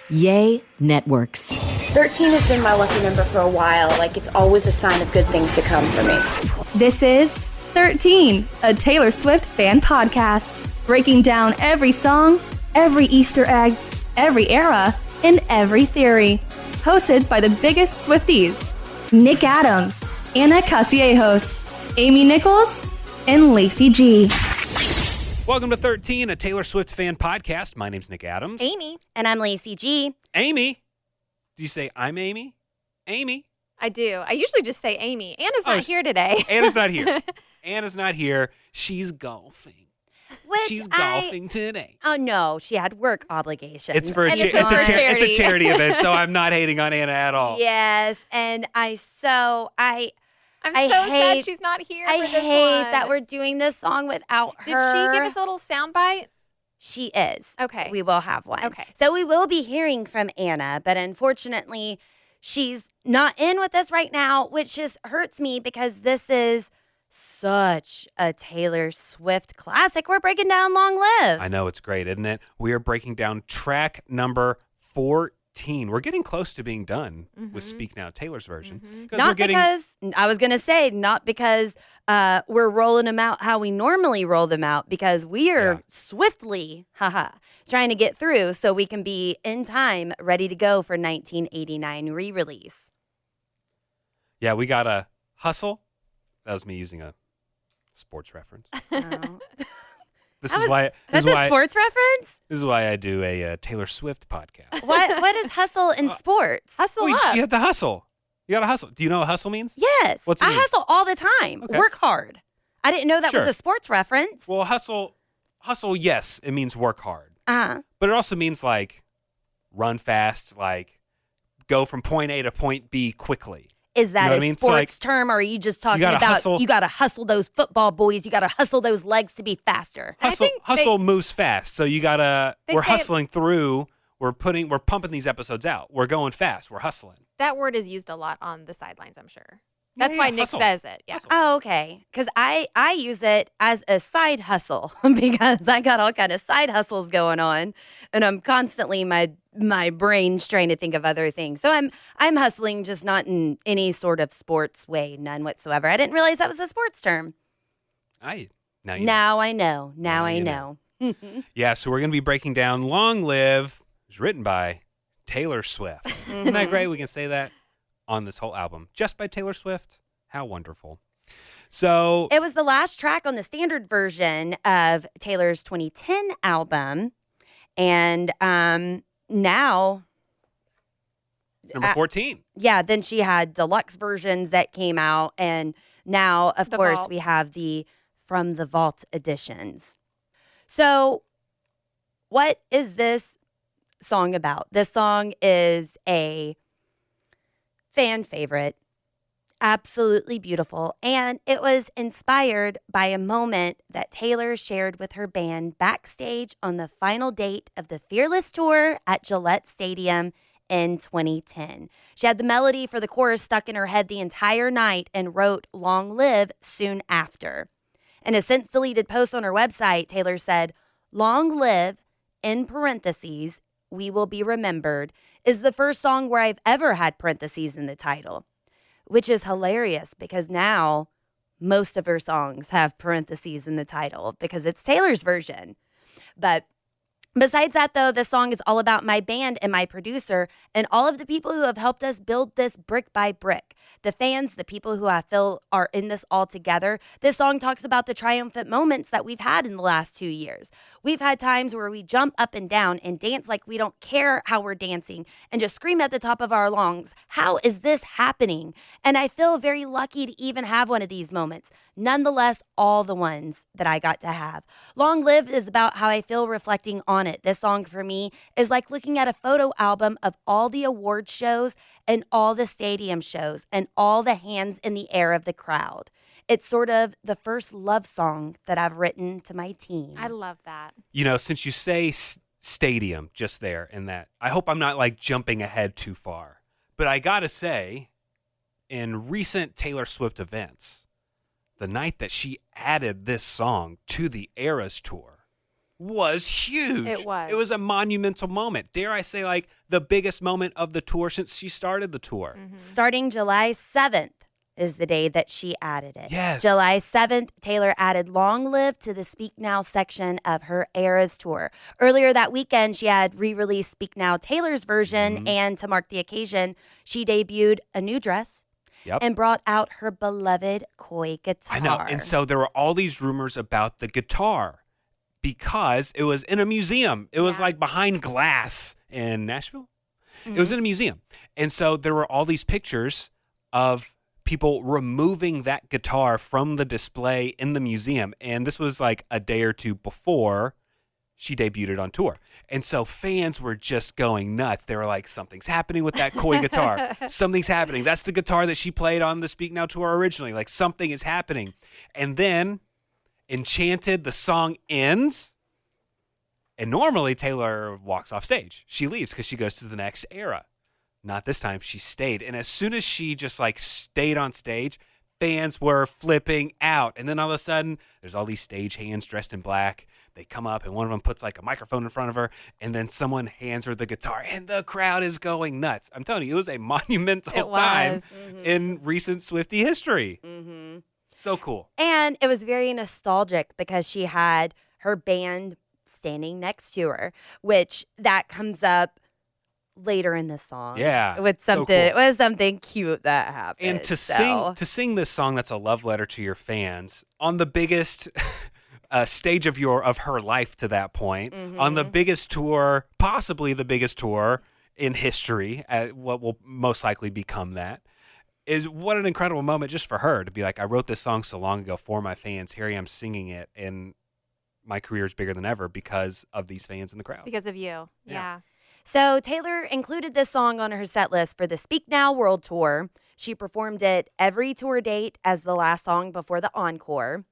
Yay Networks. 13 has been my lucky number for a while. Like, it's always a sign of good things to come for me. This is 13, a Taylor Swift fan podcast, breaking down every song, every Easter egg, every era, and every theory. Hosted by the biggest Swifties, Nick Adams, Anna Cassiejos, Amy Nichols, and Lacey G. Welcome to 13, a Taylor Swift fan podcast. My name's Nick Adams. Amy. And I'm Lacey G. Amy? Do you say I'm Amy? Amy? I do. I usually just say Amy. Anna's not here today. Anna's not here. Anna's not here. She's golfing. She's golfing today. Oh, no. She had work obligations. It's for it's a charity event, so I'm not hating on Anna at all. Yes. And I'm so sad she's not here for this one. I hate that we're doing this song without her. Did she give us a little soundbite? She is. Okay. We will have one. Okay. So we will be hearing from Anna, but unfortunately, she's not in with us right now, which just hurts me because this is such a Taylor Swift classic. We're breaking down Long Live. I know, it's great, isn't it? We are breaking down track number 14. We're getting close to being done with Speak Now, Taylor's version. Not because we're rolling them out how we normally roll them out, because we are swiftly, trying to get through so we can be in time, ready to go for 1989 re-release. Yeah, we got to hustle. That was me using a sports reference. Oh. This is why sports reference? This is why I do a Taylor Swift podcast. What is hustle in sports? Hustle Well, up. you have to hustle. You got to hustle. Do you know what hustle means? Yes. What's it I mean? hustle all the time. Okay. Work hard. I didn't know that was Sure. a sports reference. Well, hustle, yes, it means work hard. Uh-huh. But it also means like run fast, like go from point A to point B quickly. Is that You know what a I mean? It's sports like, term, or are you just talking gotta about hustle. you got to hustle those football boys? You got to hustle those legs to be faster. I think Hustle moves fast. So you gotta. They We're say- hustling through. We're pumping these episodes out. We're going fast. We're hustling. That word is used a lot on the sidelines, I'm sure. That's Yeah, why yeah, Nick hustle. says it. Yeah. Hustle. Oh, okay. Because I use it as a side hustle because I got all kind of side hustles going on, and I'm constantly my brain's trying to think of other things. So I'm hustling, just not in any sort of sports way, none whatsoever. I didn't realize that was a sports term. Now you know. Now I know. Now I you know. Yeah, so we're going to be breaking down Long Live. It was written by Taylor Swift. Isn't that great? We can say that on this whole album. Just by Taylor Swift. How wonderful. So It was the last track on the standard version of Taylor's 2010 album. And now, number 14. yeah, then she had deluxe versions that came out. And now, of The course, vaults. we have the From the Vault editions. So what is this song about? This song is a fan favorite. Absolutely beautiful. And it was inspired by a moment that Taylor shared with her band backstage on the final date of the Fearless Tour at Gillette Stadium in 2010. She had the melody for the chorus stuck in her head the entire night and wrote Long Live soon after. In a since deleted post on her website, Taylor said, Long Live, in parentheses, we will be remembered, is the first song where I've ever had parentheses in the title. Which is hilarious because now most of her songs have parentheses in the title because it's Taylor's version. But besides that, though, this song is all about my band and my producer and all of the people who have helped us build this brick by brick. The fans, the people who I feel are in this all together. This song talks about the triumphant moments that we've had in the last 2 years. We've had times where we jump up and down and dance like we don't care how we're dancing and just scream at the top of our lungs, how is this happening? And I feel very lucky to even have one of these moments. Nonetheless, all the ones that I got to have. Long Live is about how I feel reflecting on it. This song for me is like looking at a photo album of all the award shows and all the stadium shows and all the hands in the air of the crowd. It's sort of the first love song that I've written to my team. I love that. You know, since you say stadium just there and that, I hope I'm not like jumping ahead too far. But I got to say, in recent Taylor Swift events, the night that she added this song to the Eras Tour, was huge. It was. It was a monumental moment. Dare I say, like, the biggest moment of the tour since she started the tour. Starting July 7th is the day that she added it. Yes. July 7th, Taylor added Long Live to the Speak Now section of her Eras tour. Earlier that weekend, she had re-released Speak Now Taylor's version, and to mark the occasion, she debuted a new dress and brought out her beloved koi guitar. I know. And so there were all these rumors about the guitar because it was in a museum. It was like behind glass in Nashville. It was in a museum. And so there were all these pictures of people removing that guitar from the display in the museum. And this was like a day or two before she debuted it on tour. And so fans were just going nuts. They were like, something's happening with that koi guitar. Something's happening. That's the guitar that she played on the Speak Now tour originally. Like, something is happening. And then Enchanted, the song ends. And normally Taylor walks off stage. She leaves because she goes to the next era. Not this time. She stayed. And as soon as she just like stayed on stage, fans were flipping out. And then all of a sudden, there's all these stage hands dressed in black. They come up and one of them puts like a microphone in front of her. And then someone hands her the guitar and the crowd is going nuts. I'm telling you, it was a monumental time in recent Swiftie history. So cool. And it was very nostalgic because she had her band standing next to her, which that comes up later in the song. Yeah. With so something, cool. it was something cute that happened. And to sing this song that's a love letter to your fans on the biggest stage of her life to that point, on the biggest tour, possibly the biggest tour in history, what will most likely become that, is what an incredible moment just for her to be like, I wrote this song so long ago for my fans. Here I am singing it, and my career is bigger than ever because of these fans in the crowd. Because of you. Yeah. So Taylor included this song on her set list for the Speak Now World Tour. She performed it every tour date as the last song before the encore.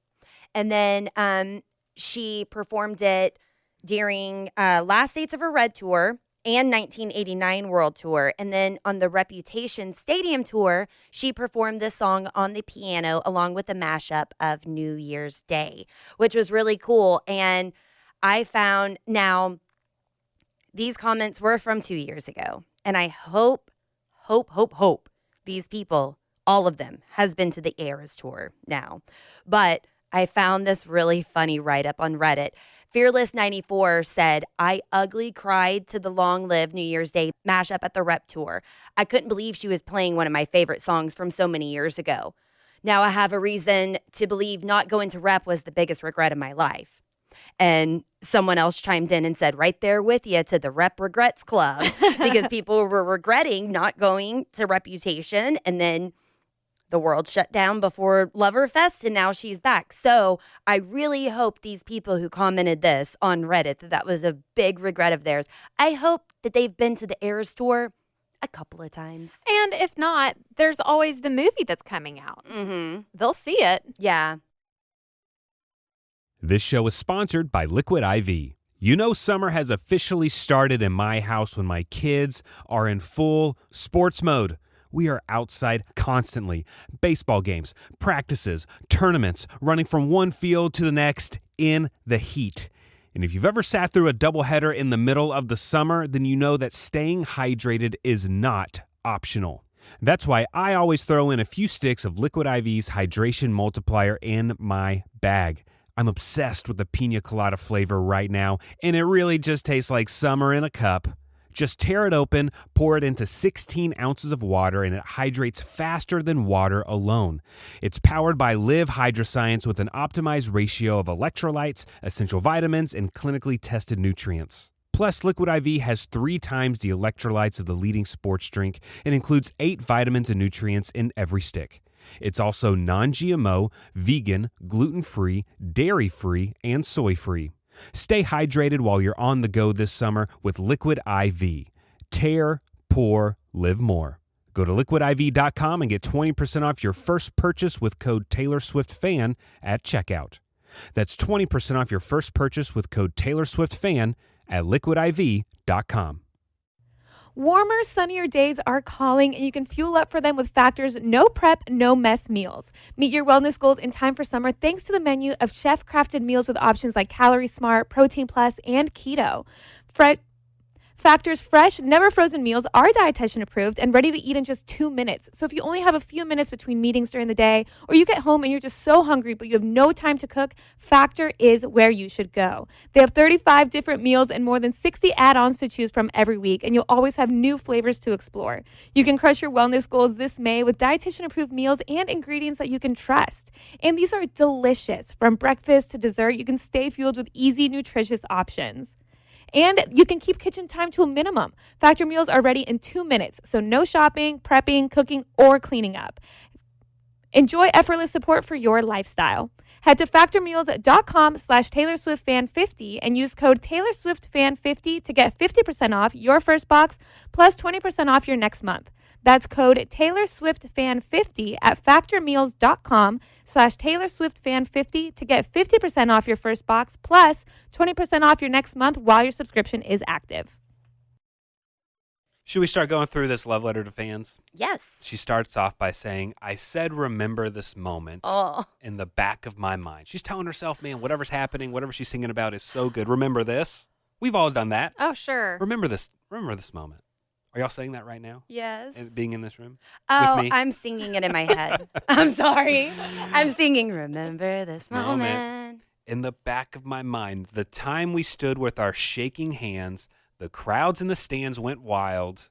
And then she performed it during last dates of her Red Tour and 1989 World Tour. And then on the Reputation Stadium Tour, she performed this song on the piano along with a mashup of New Year's Day, which was really cool. And I found now these comments were from 2 years ago. And I hope these people, all of them, has been to the Eras Tour now. But I found this really funny write-up on Reddit. Fearless94 said, I ugly cried to the Long Live New Year's Day mashup at the Rep Tour. I couldn't believe she was playing one of my favorite songs from so many years ago. Now I have a reason to believe not going to Rep was the biggest regret of my life. And someone else chimed in and said, right there with you to the Rep Regrets Club, because people were regretting not going to Reputation, and then the world shut down before Loverfest, and now she's back. So I really hope these people who commented this on Reddit, that was a big regret of theirs, I hope that they've been to the Eras Tour a couple of times. And if not, there's always the movie that's coming out. They'll see it. Yeah. This show is sponsored by Liquid IV. You know summer has officially started in my house when my kids are in full sports mode. We are outside constantly. Baseball games, practices, tournaments, running from one field to the next in the heat. And if you've ever sat through a doubleheader in the middle of the summer, then you know that staying hydrated is not optional. That's why I always throw in a few sticks of Liquid IV's Hydration Multiplier in my bag. I'm obsessed with the pina colada flavor right now, and it really just tastes like summer in a cup. Just tear it open, pour it into 16 ounces of water, and it hydrates faster than water alone. It's powered by Live Hydroscience with an optimized ratio of electrolytes, essential vitamins, and clinically tested nutrients. Plus, Liquid IV has 3 times the electrolytes of the leading sports drink and includes 8 vitamins and nutrients in every stick. It's also non-GMO, vegan, gluten-free, dairy-free, and soy-free. Stay hydrated while you're on the go this summer with Liquid IV. Tear, pour, live more. Go to liquidiv.com and get 20% off your first purchase with code TaylorSwiftFan at checkout. That's 20% off your first purchase with code TaylorSwiftFan at liquidiv.com. Warmer, sunnier days are calling, and you can fuel up for them with Factor's no prep, no mess meals. Meet your wellness goals in time for summer thanks to the menu of chef-crafted meals with options like Calorie Smart, Protein Plus, and Keto. Factor's fresh, never frozen meals are dietitian approved and ready to eat in just 2 minutes. So if you only have a few minutes between meetings during the day, or you get home and you're just so hungry but you have no time to cook, Factor is where you should go. They have 35 different meals and more than 60 add-ons to choose from every week, and you'll always have new flavors to explore. You can crush your wellness goals this May with dietitian approved meals and ingredients that you can trust. And these are delicious. From breakfast to dessert, you can stay fueled with easy, nutritious options. And you can keep kitchen time to a minimum. Factor meals are ready in 2 minutes, so no shopping, prepping, cooking, or cleaning up. Enjoy effortless support for your lifestyle. Head to factormeals.com/TaylorSwiftFan50 and use code TaylorSwiftFan50 to get 50% off your first box plus 20% off your next month. That's code TaylorSwiftFan50 at factormeals.com/TaylorSwiftFan50 to get 50% off your first box plus 20% off your next month while your subscription is active. Should we start going through this love letter to fans? Yes. She starts off by saying, I said remember this moment in the back of my mind. She's telling herself, man, whatever's happening, whatever she's singing about is so good. Remember this. We've all done that. Oh, sure. Remember this moment. Are y'all saying that right now? Yes. Being in this room? Oh, with me? I'm singing it in my head. I'm sorry. I'm singing remember this moment. In the back of my mind, the time we stood with our shaking hands, the crowds in the stands went wild.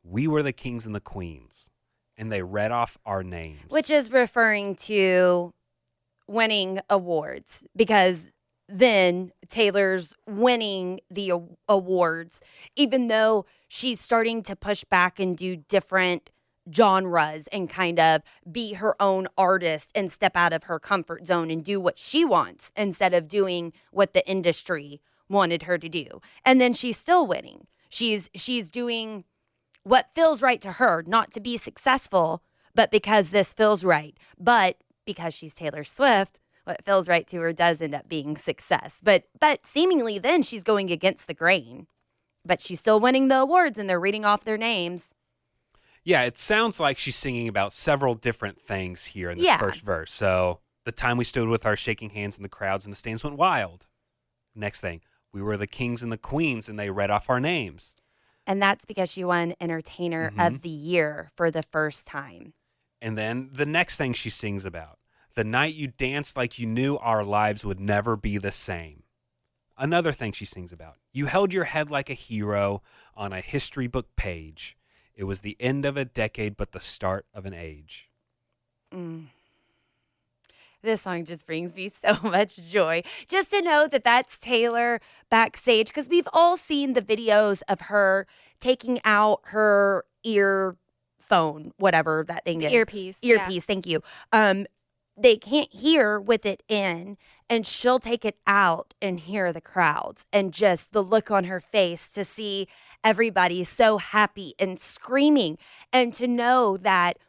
We were the kings and the queens. And they read off our names. Which is referring to winning awards, because then Taylor's winning the awards, even though she's starting to push back and do different genres and kind of be her own artist and step out of her comfort zone and do what she wants instead of doing what the industry wanted her to do. And then she's still winning. She's doing what feels right to her, not to be successful, but because this feels right. But because she's Taylor Swift, what feels right to her does end up being success. But seemingly then she's going against the grain. But she's still winning the awards and they're reading off their names. Yeah, it sounds like she's singing about several different things here in this first verse. So the time we stood with our shaking hands and the crowds and the stands went wild. Next thing, we were the kings and the queens and they read off our names. And that's because she won Entertainer of the Year for the first time. And then the next thing she sings about, the night you danced like you knew our lives would never be the same. Another thing she sings about, you held your head like a hero on a history book page. It was the end of a decade, but the start of an age. This song just brings me so much joy. Just to know that that's Taylor backstage, because we've all seen the videos of her taking out her earphone, whatever that thing is. Earpiece. Earpiece, thank you. They can't hear with it in, and she'll take it out and hear the crowds and just the look on her face to see everybody so happy and screaming, and to know that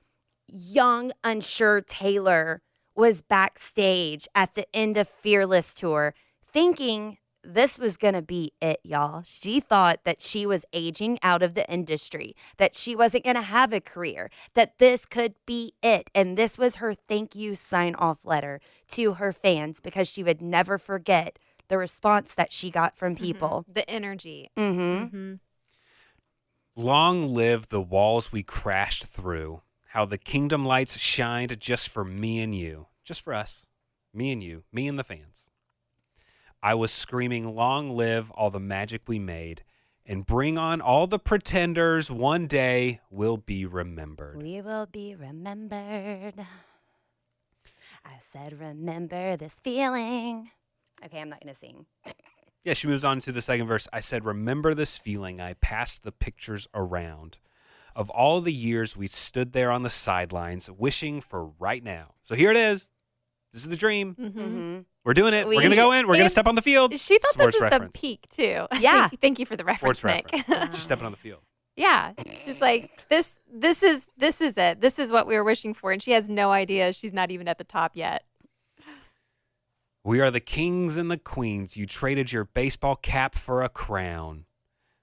young, unsure Taylor was backstage at the end of Fearless Tour thinking this was going to be it, y'all. She thought that she was aging out of the industry, that she wasn't going to have a career, that this could be it. And this was her thank you sign-off letter to her fans, because she would never forget the response that she got from people. The energy. Long live the walls we crashed through, how the kingdom lights shined just for me and you, just for us, me and you, me and the fans. I was screaming, long live all the magic we made, and bring on all the pretenders. One day we'll be remembered. We will be remembered. I said, remember this feeling. Okay, I'm not going to sing. Yeah, she moves on to the second verse. I said, remember this feeling. I passed the pictures around of all the years we stood there on the sidelines wishing for right now. So here it is. This is the dream. We're doing it. We're going to go in. We're going to step on the field. She thought Sports this was reference. the peak, too. Yeah. Thank you for the reference, Sports Nick. reference. She's stepping on the field. Yeah. It's like, this is it. This is what we were wishing for. And she has no idea she's not even at the top yet. We are the kings and the queens. You traded your baseball cap for a crown.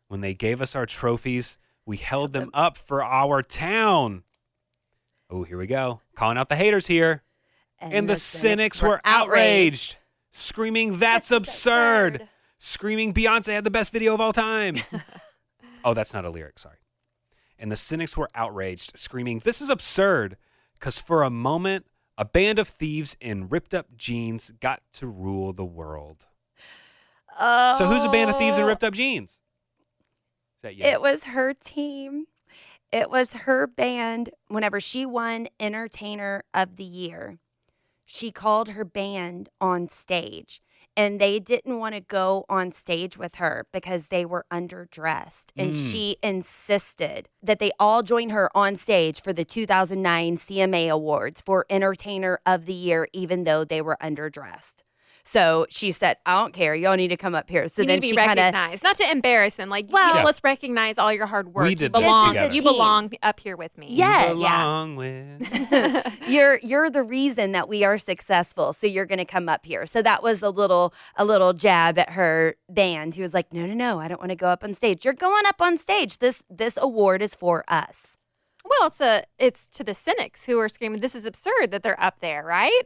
When they gave us our trophies, We held them up for our town. Oh, here we go. Calling out the haters here. And the cynics were outraged, screaming, "That's absurd!" Screaming, "Beyonce had the best video of all time." Oh, that's not a lyric, sorry. And the cynics were outraged, screaming, "This is absurd," because for a moment, a band of thieves in ripped up jeans got to rule the world. Oh. So who's a band of thieves in ripped up jeans? Is that you? It was her team. It was her band. Whenever she won Entertainer of the Year, she called her band on stage, and they didn't want to go on stage with her because they were underdressed. And she insisted that they all join her on stage for the 2009 CMA Awards for Entertainer of the Year, even though they were underdressed. So she said, "I don't care. Y'all need to come up here." So you then need to she be kind of recognized, not to embarrass them. Like, Well- let's recognize all your hard work. We You did this belong. together. You belong up here with me. Yes. Belong with. you're the reason that we are successful. So you're going to come up here. So that was a little jab at her band, who was like, no, I don't want to go up on stage. You're going up on stage. This award is for us. Well, it's to the cynics who are screaming, "This is absurd," that they're up there, right?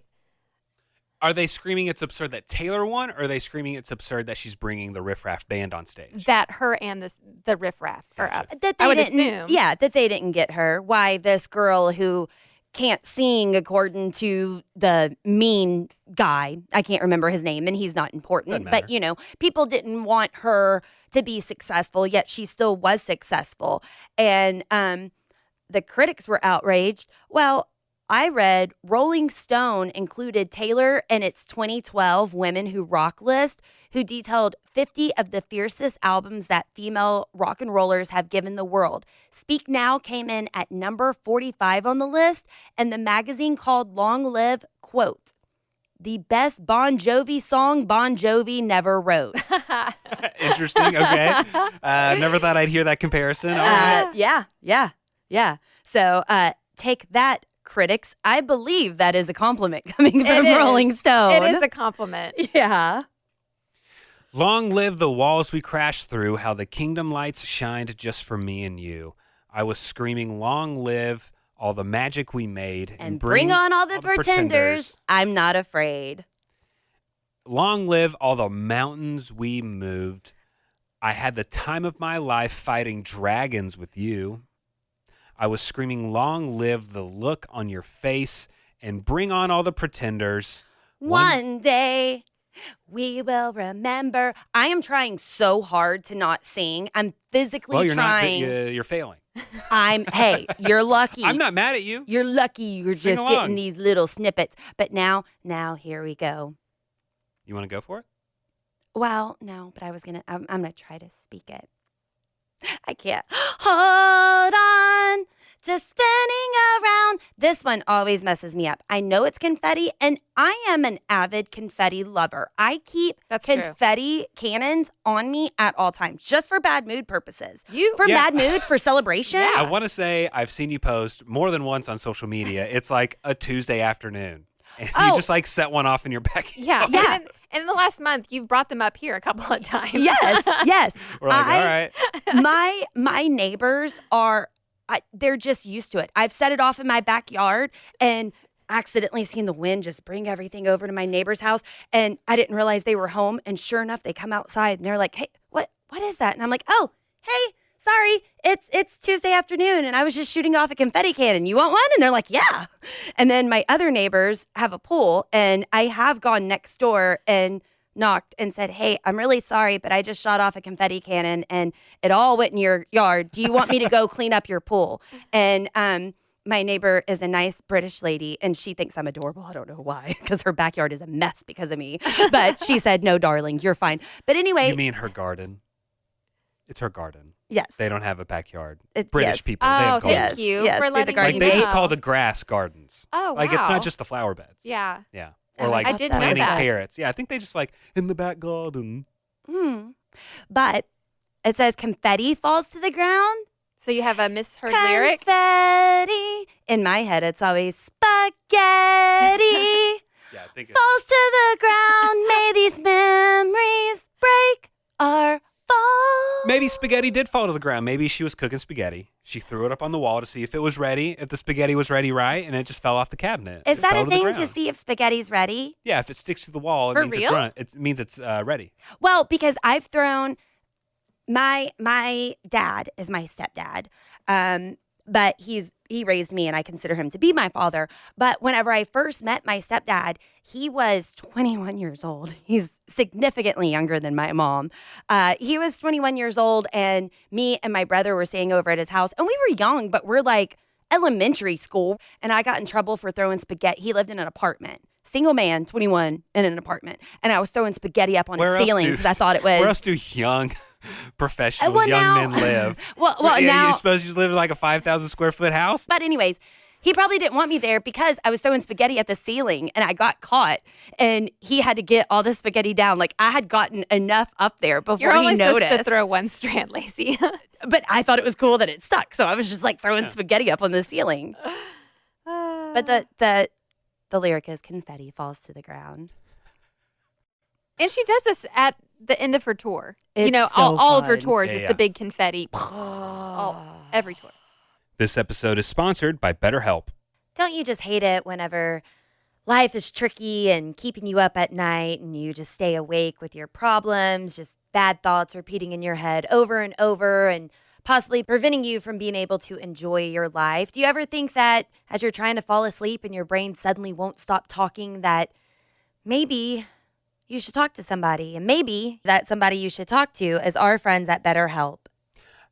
Are they screaming it's absurd that Taylor won, or are they screaming it's absurd that she's bringing the Riff Raff band on stage? That her and the Riff Raff are Gotcha. up. That they I would didn't, assume. Yeah, that they didn't get her. Why this girl who can't sing, according to the mean guy, I can't remember his name, and he's not important, Doesn't but matter. people didn't want her to be successful, yet she still was successful. And the critics were outraged. Well, I read Rolling Stone included Taylor in its 2012 Women Who Rock list, who detailed 50 of the fiercest albums that female rock and rollers have given the world. Speak Now came in at number 45 on the list, and the magazine called Long Live, quote, "the best Bon Jovi song Bon Jovi never wrote." Interesting. Okay. Never thought I'd hear that comparison. All right. Yeah. So take that, critics. I believe that is a compliment coming from It is. Rolling Stone. It is a compliment. Yeah. Long live the walls we crashed through, how the kingdom lights shined just for me and you. I was screaming, long live all the magic we made. And bring on all the pretenders. I'm not afraid. Long live all the mountains we moved. I had the time of my life fighting dragons with you. I was screaming, long live the look on your face, and bring on all the pretenders. One day we will remember. I am trying so hard to not sing. I'm physically Well, you're trying. not. You're failing. Hey, you're lucky. I'm not mad at you. You're lucky you're Sing just along. getting these little snippets. But now here we go. You want to go for it? Well, no, but I'm going to try to speak it. I can't. Hold on to spinning around. This one always messes me up. I know it's confetti, and I am an avid confetti lover. I keep That's true. confetti cannons on me at all times, just for bad mood purposes. For Yeah. bad mood, for celebration. I want to say I've seen you post more than once on social media. It's like a Tuesday afternoon. And you just like set one off in your backyard. Yeah. Yeah. And in the last month, you've brought them up here a couple of times. Yes. We're like, all right. My neighbors they're just used to it. I've set it off in my backyard and accidentally seen the wind just bring everything over to my neighbor's house, and I didn't realize they were home, and sure enough they come outside and they're like, "Hey, what is that?" And I'm like, "Oh, hey, sorry, it's Tuesday afternoon and I was just shooting off a confetti cannon. You want one?" And they're like, "Yeah." And then my other neighbors have a pool, and I have gone next door and knocked and said, "Hey, I'm really sorry, but I just shot off a confetti cannon and it all went in your yard. Do you want me to go clean up your pool?" And my neighbor is a nice British lady, and she thinks I'm adorable. I don't know why, because her backyard is a mess because of me. But she said, "No, darling, you're fine." But anyway. You mean her garden? It's her garden. Yes. They don't have a backyard. It- British yes. people, they Oh, have gardens. thank you Yes, for they're the letting garden me Like they know. just call the grass gardens. Oh, wow. Like it's not just the flower beds. Yeah. Yeah. Oh, Or like I didn't know planting that. carrots. Yeah, I think they just like in the back garden. But it says confetti falls to the ground. So you have a misheard lyric? Confetti. In my head, it's always spaghetti. Yeah, I think it's Falls to the ground. May these memories break our fall. Maybe spaghetti did fall to the ground. Maybe she was cooking spaghetti. She threw it up on the wall to see if it was ready, if the spaghetti was ready right, and it just fell off the cabinet. Is It that fell a the thing to ground. see if spaghetti's ready? Yeah, if it sticks to the wall, For it means real? it means it's ready. Well, because I've thrown my dad is my stepdad. But he raised me and I consider him to be my father. But whenever I first met my stepdad, he was 21 years old. He's significantly younger than my mom. He was 21 years old and me and my brother were staying over at his house. And we were young, but we're like elementary school. And I got in trouble for throwing spaghetti. He lived in an apartment. Single man, 21, in an apartment. And I was throwing spaghetti up on his ceiling because I thought it was... Where else do young professionals, Well, young now- men live? Well, Yeah, now... you suppose you live in like a 5,000 square foot house? But anyways, he probably didn't want me there because I was throwing spaghetti at the ceiling and I got caught and he had to get all the spaghetti down. Like I had gotten enough up there before You're only he noticed. supposed to throw one strand, Lacey. But I thought it was cool that it stuck. So I was just like throwing spaghetti up on the ceiling. But the lyric is confetti falls to the ground. And she does this at the end of her tour. It's all of her fun. tours Yeah, is yeah. the big confetti. Every tour. This episode is sponsored by BetterHelp. Don't you just hate it whenever life is tricky and keeping you up at night and you just stay awake with your problems, just bad thoughts repeating in your head over and over and possibly preventing you from being able to enjoy your life? Do you ever think that as you're trying to fall asleep and your brain suddenly won't stop talking that maybe you should talk to somebody? And maybe that somebody you should talk to is our friends at BetterHelp.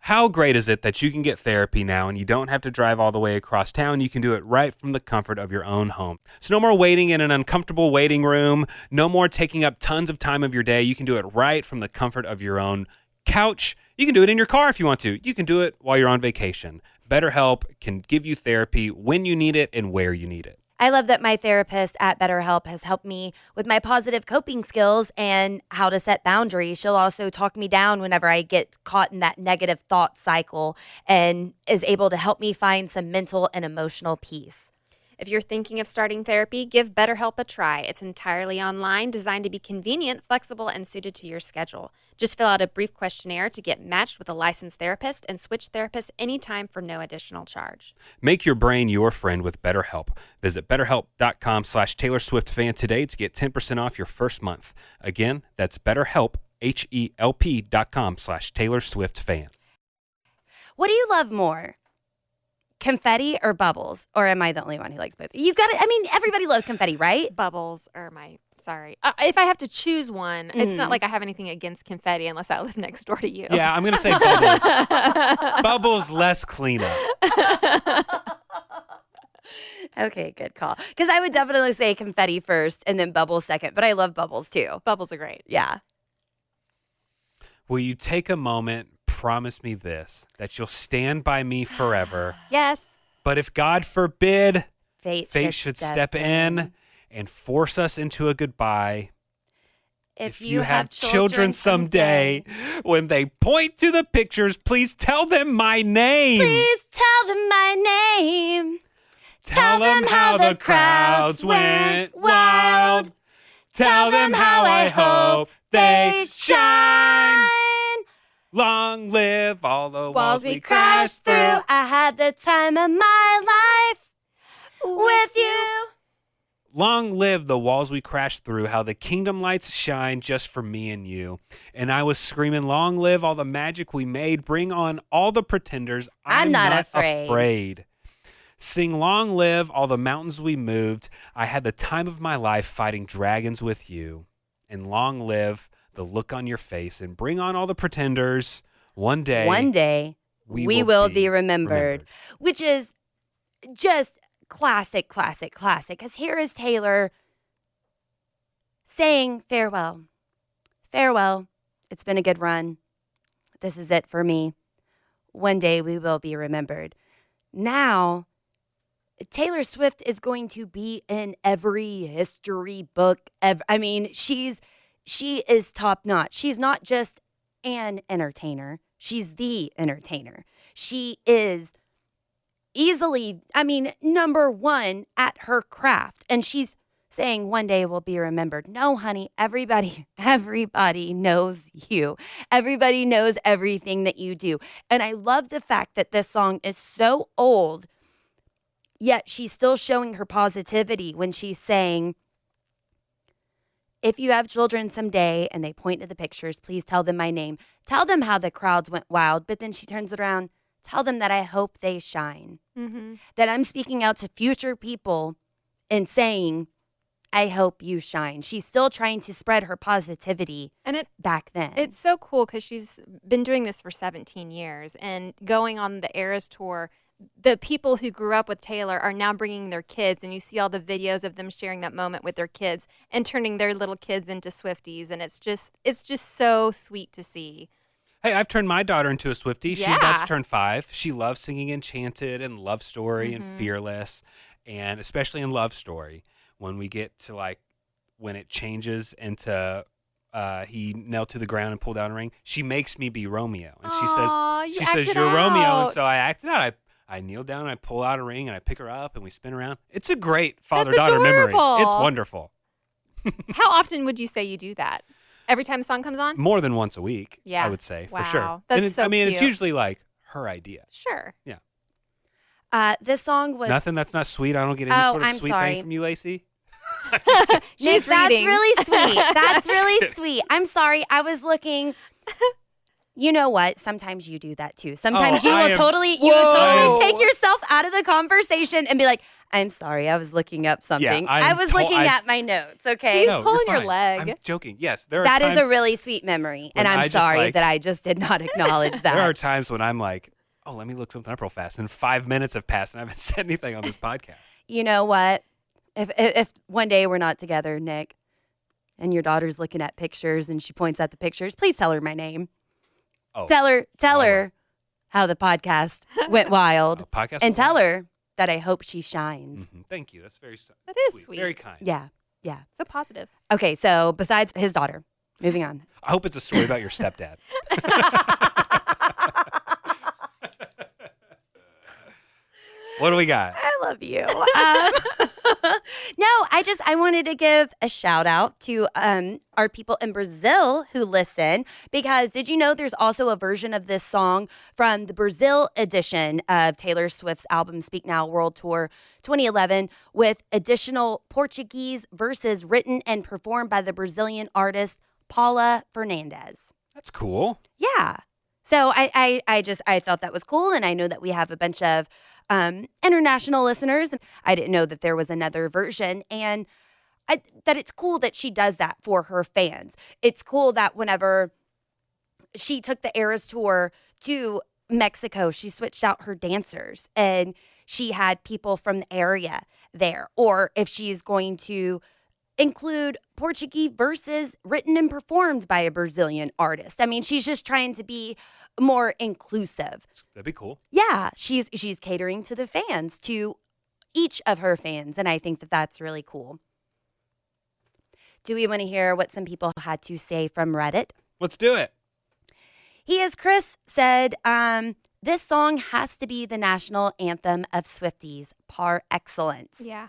How great is it that you can get therapy now and you don't have to drive all the way across town? You can do it right from the comfort of your own home. So no more waiting in an uncomfortable waiting room. No more taking up tons of time of your day. You can do it right from the comfort of your own couch. You can do it in your car if you want to. You can do it while you're on vacation. BetterHelp can give you therapy when you need it and where you need it. I love that my therapist at BetterHelp has helped me with my positive coping skills and how to set boundaries. She'll also talk me down whenever I get caught in that negative thought cycle and is able to help me find some mental and emotional peace. If you're thinking of starting therapy, give BetterHelp a try. It's entirely online, designed to be convenient, flexible, and suited to your schedule. Just fill out a brief questionnaire to get matched with a licensed therapist and switch therapists anytime for no additional charge. Make your brain your friend with BetterHelp. Visit BetterHelp.com/Taylor Swift fan today to get 10% off your first month. Again, that's BetterHelp, HELP.com/Taylor Swift fan. What do you love more? Confetti or bubbles? Or am I the only one who likes both? You've got to, I mean, everybody loves confetti, right? Bubbles are sorry. If I have to choose one, it's not like I have anything against confetti unless I live next door to you. Yeah, I'm going to say bubbles. Bubbles, less cleanup. Okay, good call. Because I would definitely say confetti first and then bubbles second, but I love bubbles too. Bubbles are great. Yeah. Will you take a moment, promise me this, that you'll stand by me forever, Yes. but if God forbid Fate should step in and force us into a goodbye, If you have children someday, when they point to the pictures, please tell them my name. please tell them my name. Tell them how the crowds went wild. Tell them how I hope they shine. Long live all the walls we crashed through. I had the time of my life with you. Long live the walls we crashed through, how the kingdom lights shine just for me and you. And I was screaming, long live all the magic we made. Bring on all the pretenders. I'm not afraid. Sing long live all the mountains we moved. I had the time of my life fighting dragons with you. And long live the look on your face. And bring on all the pretenders. One day, we will be remembered. Which is just classic. Because here is Taylor saying farewell. Farewell. It's been a good run. This is it for me. One day we will be remembered. Now, Taylor Swift is going to be in every history book. She is top notch. She's not just an entertainer. She's the entertainer. She is easily, number one at her craft. And she's saying one day will be remembered. No, honey, everybody knows you. Everybody knows everything that you do. And I love the fact that this song is so old, yet she's still showing her positivity when she's saying, if you have children someday and they point to the pictures, please tell them my name. Tell them how the crowds went wild. But then she turns it around. Tell them that I hope they shine. Mm-hmm. That I'm speaking out to future people and saying, I hope you shine. She's still trying to spread her positivity And back then. It's so cool because she's been doing this for 17 years and going on the Eras Tour. The people who grew up with Taylor are now bringing their kids, and you see all the videos of them sharing that moment with their kids and turning their little kids into Swifties, and it's just so sweet to see. Hey, I've turned my daughter into a Swiftie. Yeah. She's about to turn 5. She loves singing Enchanted and Love Story and Fearless, and especially in Love Story, when we get to when it changes into he knelt to the ground and pulled out a ring, she makes me be Romeo, and she says you're Romeo, and so I acted out. I kneel down and I pull out a ring and I pick her up and we spin around. It's a great father-daughter memory. It's wonderful. How often would you say you do that? Every time a song comes on? More than once a week, Yeah. I would say, Wow. for sure. That's so it's cute. usually her idea. Sure. Yeah. This song was Nothing that's not sweet. I don't get any sort of I'm sweet sorry. thing from you, Lacey. She's That's reading. really sweet. That's really sweet. I'm sorry. I was looking. You know what? Sometimes you do that too. Sometimes you will totally take yourself out of the conversation and be like, I'm sorry, I was looking up something. I was looking at my notes, okay? No, pulling you're your fine. leg. I'm joking. Yes, there are That is times, a really sweet memory. And when I I'm just, sorry that I just did not acknowledge that. There are times when I'm like, oh, let me look something up real fast. And 5 minutes have passed and I haven't said anything on this podcast. You know what? If one day we're not together, Nick, and your daughter's looking at pictures and she points at the pictures, please tell her my name. Oh, Tell her how the podcast went wild. podcast And tell her that I hope she shines. Mhm. Thank you. That's very That is sweet. Very kind. Yeah. So positive. Okay, so besides his daughter, moving on. I hope it's a story about your stepdad. What do we got? I love you. No, I wanted to give a shout out to our people in Brazil who listen, because did you know there's also a version of this song from the Brazil edition of Taylor Swift's album Speak Now World Tour 2011 with additional Portuguese verses written and performed by the Brazilian artist Paula Fernandes. That's cool. Yeah. So I thought that was cool, and I know that we have a bunch of international listeners. I didn't know that there was another version, and that it's cool that she does that for her fans. It's cool that whenever she took the Eras Tour to Mexico, she switched out her dancers and she had people from the area there. Or if she's going to include Portuguese verses written and performed by a Brazilian artist. I mean, she's just trying to be more inclusive. That'd be cool. Yeah, she's catering to the fans, to each of her fans, and I think that that's really cool. Do we want to hear what some people had to say from Reddit? Let's do it. Chris said, this song has to be the national anthem of Swifties, par excellence. Yeah.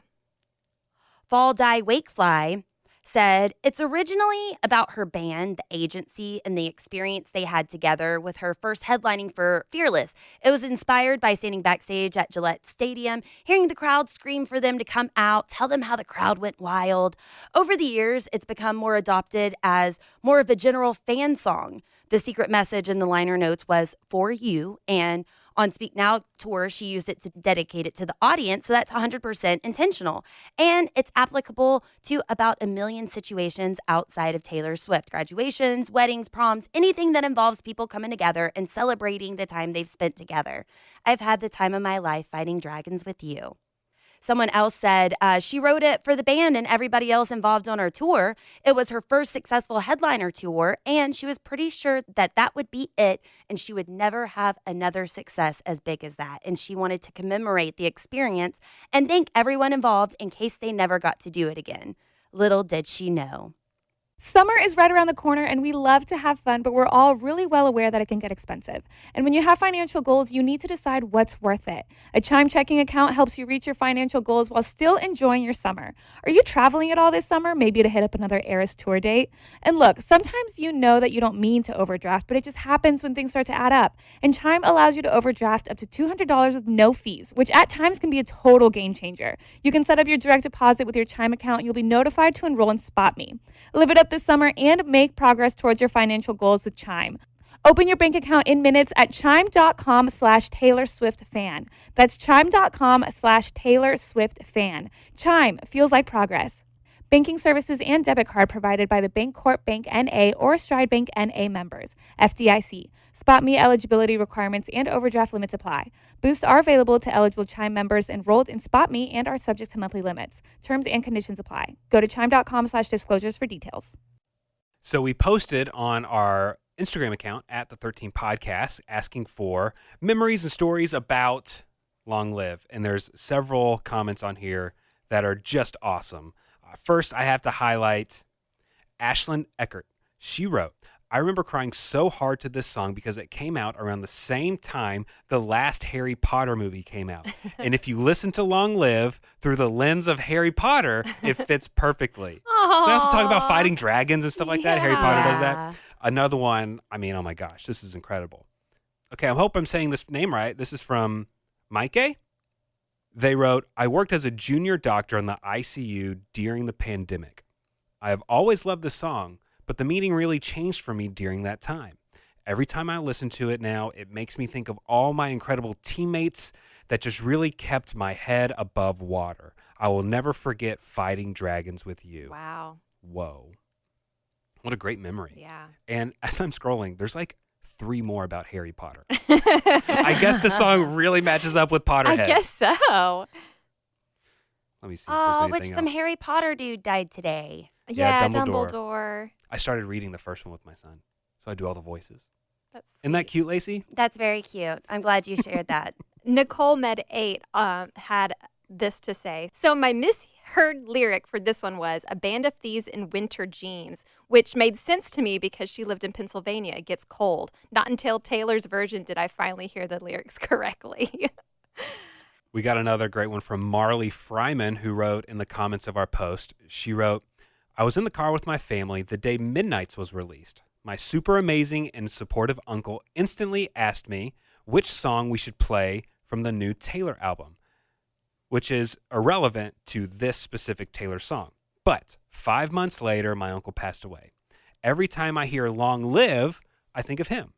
Fall Die Wakefly said, it's originally about her band, the agency, and the experience they had together with her first headlining for Fearless. It was inspired by standing backstage at Gillette Stadium, hearing the crowd scream for them to come out, tell them how the crowd went wild. Over the years, it's become more adopted as more of a general fan song. The secret message in the liner notes was for you, and on Speak Now tour, she used it to dedicate it to the audience, so that's 100% intentional. And it's applicable to about 1 million situations outside of Taylor Swift. Graduations, weddings, proms, anything that involves people coming together and celebrating the time they've spent together. I've had the time of my life fighting dragons with you. Someone else said she wrote it for the band and everybody else involved on her tour. It was her first successful headliner tour, and she was pretty sure that that would be it, and she would never have another success as big as that. And she wanted to commemorate the experience and thank everyone involved in case they never got to do it again. Little did she know. Summer is right around the corner and we love to have fun, but we're all really well aware that it can get expensive. And when you have financial goals, you need to decide what's worth it. A Chime checking account helps you reach your financial goals while still enjoying your summer. Are you traveling at all this summer? Maybe to hit up another Eras tour date? And look, sometimes you know that you don't mean to overdraft, but it just happens when things start to add up. And Chime allows you to overdraft up to $200 with no fees, which at times can be a total game changer. You can set up your direct deposit with your Chime account and you'll be notified to enroll in SpotMe. Live it up this summer and make progress towards your financial goals with Chime. Open your bank account in minutes at chime.com/Taylor Swift fan. That's chime.com/Taylor Swift fan. Chime feels like progress. Banking services and debit card provided by the Bancorp Bank N.A. or Stride Bank N.A. members. FDIC. SpotMe eligibility requirements and overdraft limits apply. Boosts are available to eligible Chime members enrolled in SpotMe and are subject to monthly limits. Terms and conditions apply. Go to chime.com/disclosures for details. So we posted on our Instagram account at the 13 Podcast asking for memories and stories about Long Live. And there's several comments on here that are just awesome. First, I have to highlight Ashlyn Eckert. She wrote, I remember crying so hard to this song because it came out around the same time the last Harry Potter movie came out. And if you listen to Long Live through the lens of Harry Potter, it fits perfectly. So they also talk about fighting dragons and stuff like that. Harry Potter does that. Another one, I mean, oh my gosh, this is incredible. Okay, I hope I'm saying this name right. This is from Mike. They wrote, I worked as a junior doctor in the ICU during the pandemic. I have always loved this song, but the meaning really changed for me during that time. Every time I listen to it now, it makes me think of all my incredible teammates that just really kept my head above water. I will never forget fighting dragons with you. Wow. Whoa. What a great memory. Yeah. And as I'm scrolling, there's like 3 more about Harry Potter. I guess the song really matches up with Potterhead. I guess so. Let me see if there's anything which some else. Harry Potter dude died today. Yeah, Dumbledore. Dumbledore. I started reading the first one with my son, so I do all the voices. That's Isn't that cute, Lacey? That's very cute. I'm glad you shared that. Nicole Med 8 had this to say. So my misheard lyric for this one was a band of thieves in winter jeans, which made sense to me because she lived in Pennsylvania. It gets cold. Not until Taylor's version did I finally hear the lyrics correctly. We got another great one from Marley Fryman, who wrote in the comments of our post. She wrote, I was in the car with my family the day Midnights was released. My super amazing and supportive uncle instantly asked me which song we should play from the new Taylor album, which is irrelevant to this specific Taylor song. But 5 months later, my uncle passed away. Every time I hear Long Live, I think of him.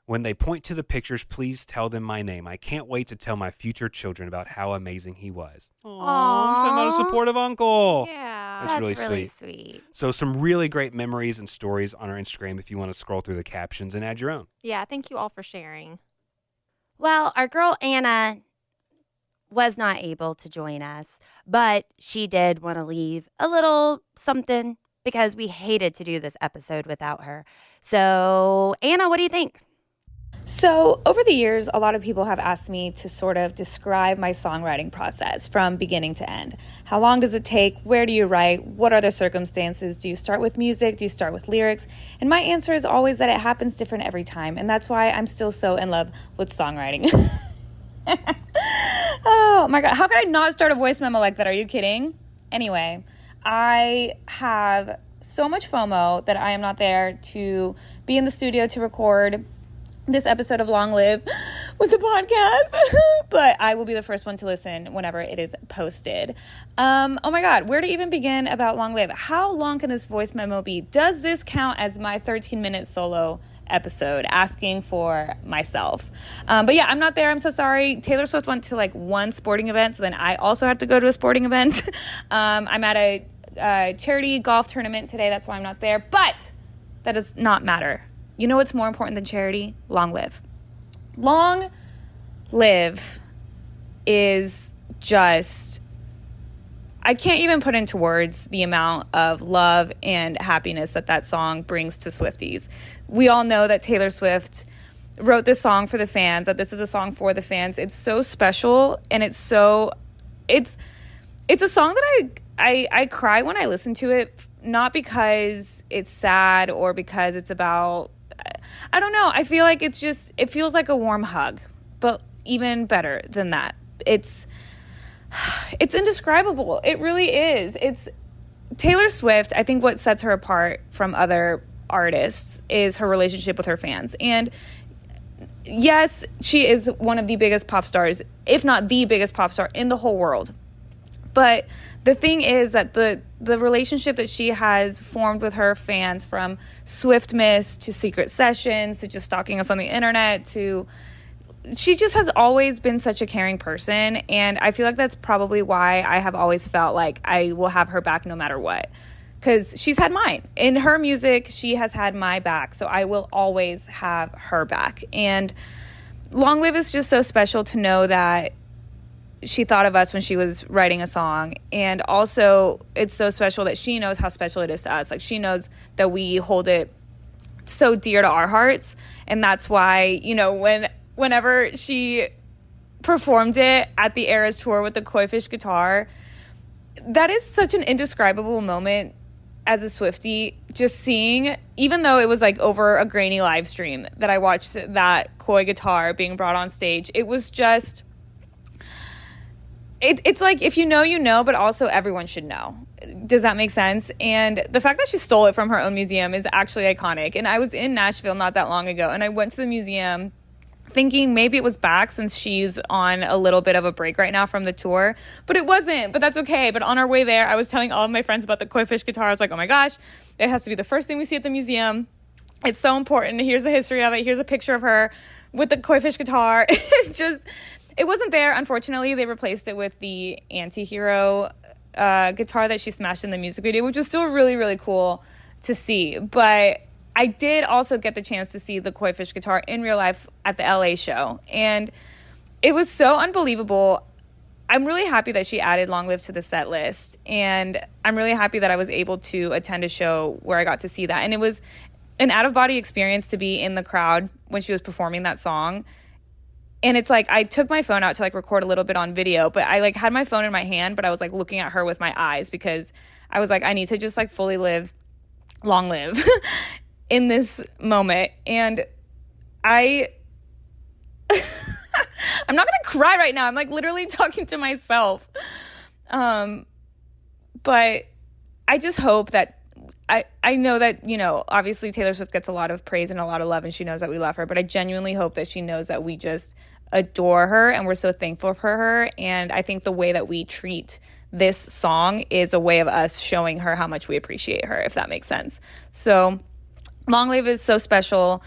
When they point to the pictures, please tell them my name. I can't wait to tell my future children about how amazing he was. Aww, so I'm not a supportive uncle. Yeah. That's really sweet. So some really great memories and stories on our Instagram if you want to scroll through the captions and add your own. Yeah, thank you all for sharing. Well, our girl Anna was not able to join us, but she did want to leave a little something because we hated to do this episode without her. So, Anna, what do you think? So over the years, a lot of people have asked me to sort of describe my songwriting process from beginning to end. How long does it take? Where do you write? What are the circumstances? Do you start with music? Do you start with lyrics? And my answer is always that it happens different every time. And that's why I'm still so in love with songwriting. Oh my God. How could I not start a voice memo like that? Are you kidding? Anyway, I have so much FOMO that I am not there to be in the studio to record this episode of Long Live with the podcast, but I will be the first one to listen whenever it is posted. Oh my God, where to even begin about Long Live? How long can this voice memo be? Does this count as my 13-minute solo episode asking for myself? But yeah, I'm not there. I'm so sorry. Taylor Swift went to like one sporting event, so then I also have to go to a sporting event. I'm at a charity golf tournament today. That's why I'm not there, but that does not matter. You know what's more important than charity? Long Live. Long Live is just, I can't even put into words the amount of love and happiness that song brings to Swifties. We all know that Taylor Swift wrote this song for the fans, that this is a song for the fans. It's so special, and it's a song that I cry when I listen to it, not because it's sad or because it's about, I don't know. I feel like it feels like a warm hug, but even better than that. It's indescribable. It really is. It's Taylor Swift. I think what sets her apart from other artists is her relationship with her fans. And yes, she is one of the biggest pop stars, if not the biggest pop star in the whole world. But the thing is that the relationship that she has formed with her fans, from Swiftmas to secret sessions to just stalking us on the internet, to she just has always been such a caring person. And I feel like that's probably why I have always felt like I will have her back no matter what. Because she's had mine. In her music, she has had my back. So I will always have her back. And Long Live is just so special to know that she thought of us when she was writing a song. And also, it's so special that she knows how special it is to us. Like, she knows that we hold it so dear to our hearts. And that's why, you know, whenever she performed it at the Eras Tour with the Koi Fish guitar, that is such an indescribable moment as a Swiftie, just seeing, even though it was like over a grainy live stream that I watched that Koi guitar being brought on stage, it was just, it's like, if you know, you know, but also everyone should know. Does that make sense? And the fact that she stole it from her own museum is actually iconic. And I was in Nashville not that long ago, and I went to the museum thinking maybe it was back since she's on a little bit of a break right now from the tour, but it wasn't. But that's okay. But on our way there, I was telling all of my friends about the Koi Fish guitar. I was like, oh my gosh, it has to be the first thing we see at the museum. It's so important. Here's the history of it. Here's a picture of her with the Koi Fish guitar. It wasn't there. Unfortunately, they replaced it with the Anti-Hero guitar that she smashed in the music video, which was still really, really cool to see. But I did also get the chance to see the Koi Fish guitar in real life at the LA show. And it was so unbelievable. I'm really happy that she added Long Live to the set list. And I'm really happy that I was able to attend a show where I got to see that. And it was an out-of-body experience to be in the crowd when she was performing that song. And it's like, I took my phone out to like record a little bit on video, but I like had my phone in my hand, but I was like looking at her with my eyes, because I was like, I need to just like fully long live in this moment. And I'm not gonna cry right now. I'm like literally talking to myself. But I just hope that I know that, you know, obviously Taylor Swift gets a lot of praise and a lot of love, and she knows that we love her, but I genuinely hope that she knows that we just adore her and we're so thankful for her. And I think the way that we treat this song is a way of us showing her how much we appreciate her, if that makes sense. So Long Live is so special,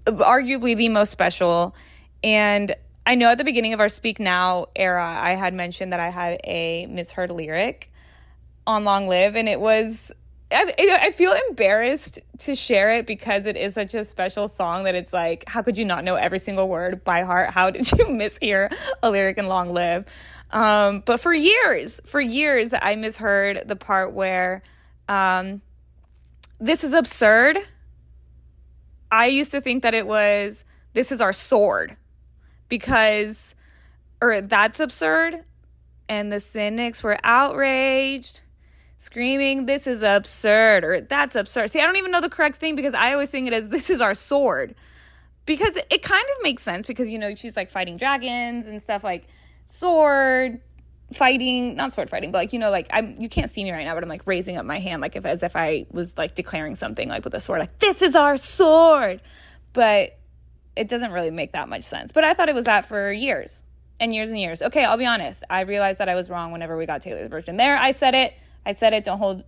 arguably the most special. And I know at the beginning of our Speak Now era, I had mentioned that I had a misheard lyric on Long Live, and it was, I feel embarrassed to share it because it is such a special song that it's like, how could you not know every single word by heart? How did you mishear a lyric in Long Live? But for years, I misheard the part where this is absurd. I used to think that it was, this is our sword, because, or that's absurd. And the cynics were outraged, screaming, this is absurd, or that's absurd. See, I don't even know the correct thing, because I always sing it as this is our sword, because it kind of makes sense, because, you know, she's like fighting dragons and stuff, like sword fighting, not sword fighting, but like, you know, like you can't see me right now, but I'm like raising up my hand, like as if I was like declaring something like with a sword, like this is our sword. But it doesn't really make that much sense. But I thought it was that for years and years and years. Okay, I'll be honest. I realized that I was wrong whenever we got Taylor's version. There, I said it. Don't hold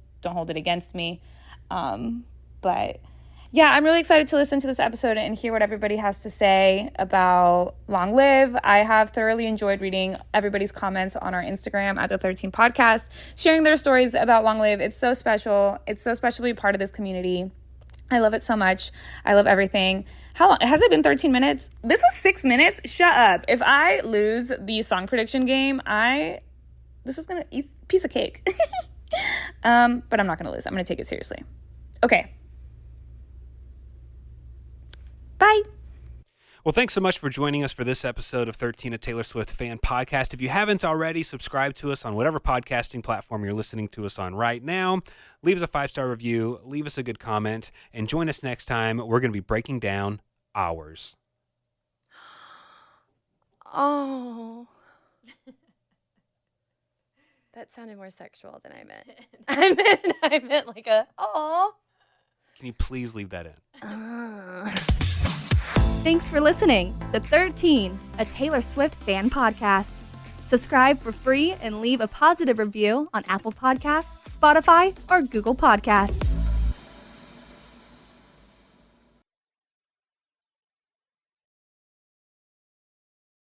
it against me. But yeah, I'm really excited to listen to this episode and hear what everybody has to say about Long Live. I have thoroughly enjoyed reading everybody's comments on our Instagram at the 13 Podcast, sharing their stories about Long Live. It's so special. It's so special to be part of this community. I love it so much. I love everything. How long? Has it been 13 minutes? This was 6 minutes? Shut up. If I lose the song prediction game, this is going to eat piece of cake. But I'm not going to lose. I'm going to take it seriously. Okay. Bye. Well, thanks so much for joining us for this episode of 13, a Taylor Swift fan podcast. If you haven't already, subscribe to us on whatever podcasting platform you're listening to us on right now. Leave us a 5-star review, leave us a good comment, and join us next time. We're going to be breaking down Hours. Oh. That sounded more sexual than I meant. I meant like a, oh. Can you please leave that in? Thanks for listening to 13, a Taylor Swift fan podcast. Subscribe for free and leave a positive review on Apple Podcasts, Spotify, or Google Podcasts.